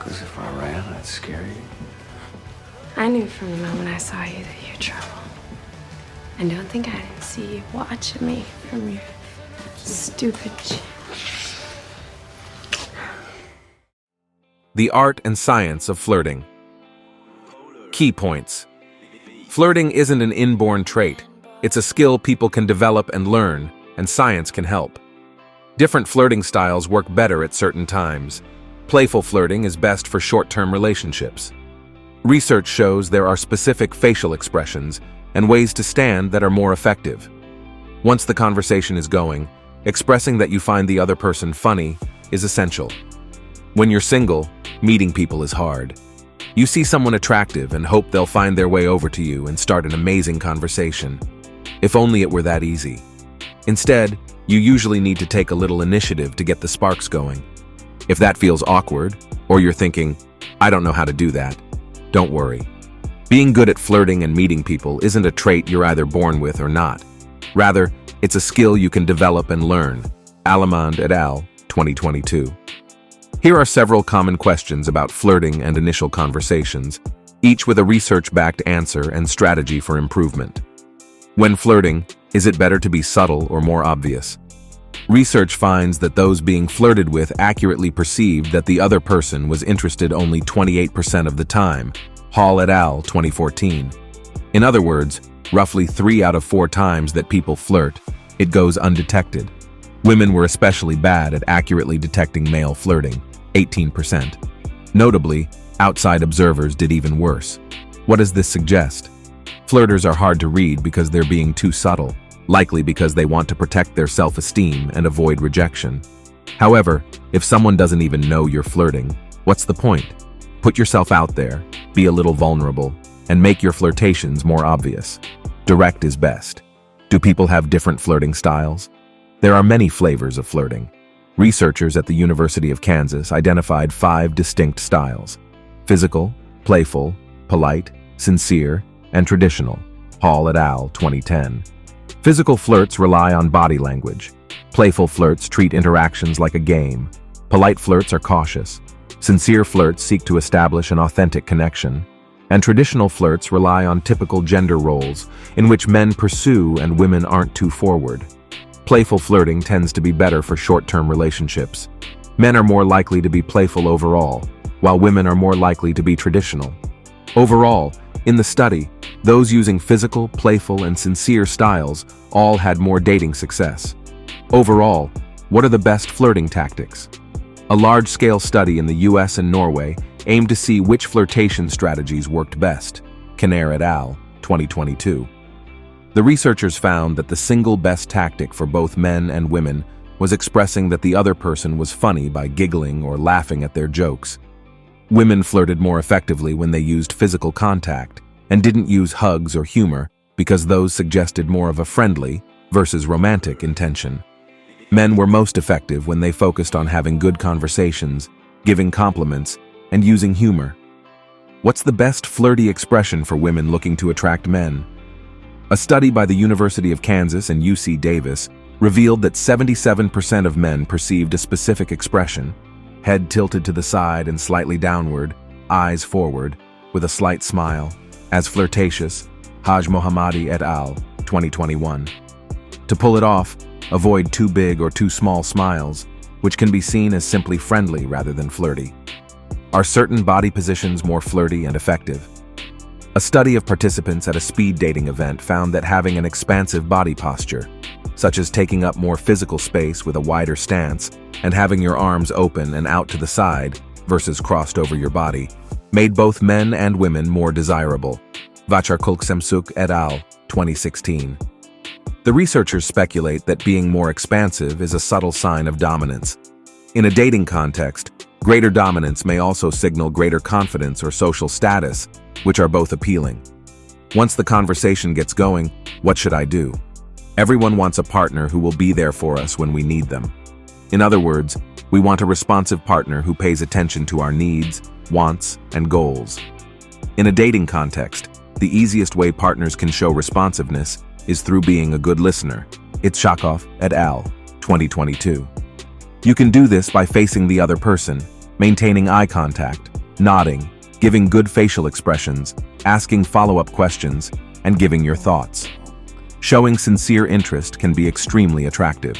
Because if I ran, I'd scare you. I knew from the moment I saw you that you're trouble. And don't think I didn't see you watching me from your stupid chin. The art and science of flirting. Key points. Flirting isn't an inborn trait. It's a skill people can develop and learn, and science can help. Different flirting styles work better at certain times. Playful flirting is best for short-term relationships. Research shows there are specific facial expressions and ways to stand that are more effective. Once the conversation is going, expressing that you find the other person funny is essential. When you're single, meeting people is hard. You see someone attractive and hope they'll find their way over to you and start an amazing conversation. If only it were that easy. Instead, you usually need to take a little initiative to get the sparks going. If that feels awkward, or you're thinking, I don't know how to do that, don't worry. Being good at flirting and meeting people isn't a trait you're either born with or not. Rather, it's a skill you can develop and learn. Alamand et al., 2022. Here are several common questions about flirting and initial conversations, each with a research-backed answer and strategy for improvement. When flirting, is it better to be subtle or more obvious? Research finds that those being flirted with accurately perceived that the other person was interested only 28% of the time. Hall et al., 2014. In other words, roughly 3 out of 4 times that people flirt, it goes undetected. Women were especially bad at accurately detecting male flirting, 18%. Notably, outside observers did even worse. What does this suggest? Flirters are hard to read because they're being too subtle, likely because they want to protect their self-esteem and avoid rejection. However, if someone doesn't even know you're flirting, what's the point? Put yourself out there, be a little vulnerable, and make your flirtations more obvious. Direct is best. Do people have different flirting styles? There are many flavors of flirting. Researchers at the University of Kansas identified 5 distinct styles: physical, playful, polite, sincere, and traditional. Hall et al., 2010. Physical flirts rely on body language. Playful flirts treat interactions like a game. Polite flirts are cautious. Sincere flirts seek to establish an authentic connection. And traditional flirts rely on typical gender roles, in which men pursue and women aren't too forward. Playful flirting tends to be better for short-term relationships. Men are more likely to be playful overall, while women are more likely to be traditional. Overall, in the study, those using physical, playful, and sincere styles all had more dating success. Overall, what are the best flirting tactics? A large-scale study in the US and Norway aimed to see which flirtation strategies worked best. Kinnair et al., 2022. The researchers found that the single best tactic for both men and women was expressing that the other person was funny by giggling or laughing at their jokes. Women flirted more effectively when they used physical contact and didn't use hugs or humor because those suggested more of a friendly versus romantic intention. Men were most effective when they focused on having good conversations, giving compliments, and using humor. What's the best flirty expression for women looking to attract men? A study by the University of Kansas and UC Davis revealed that 77% of men perceived a specific expression: head tilted to the side and slightly downward, eyes forward, with a slight smile, as flirtatious. Haj Mohammadi et al., 2021. To pull it off, avoid too big or too small smiles, which can be seen as simply friendly rather than flirty. Are certain body positions more flirty and effective? A study of participants at a speed dating event found that having an expansive body posture, such as taking up more physical space with a wider stance and having your arms open and out to the side versus crossed over your body, made both men and women more desirable. Vacharkulksemsuk et al., 2016. The researchers speculate that being more expansive is a subtle sign of dominance. In a dating context, greater dominance may also signal greater confidence or social status, which are both appealing. Once the conversation gets going, what should I do? Everyone wants a partner who will be there for us when we need them. In other words, we want a responsive partner who pays attention to our needs, wants, and goals. In a dating context, the easiest way partners can show responsiveness is through being a good listener. It's Shakov et al., 2022. You can do this by facing the other person, maintaining eye contact, nodding, giving good facial expressions, asking follow-up questions, and giving your thoughts. Showing sincere interest can be extremely attractive.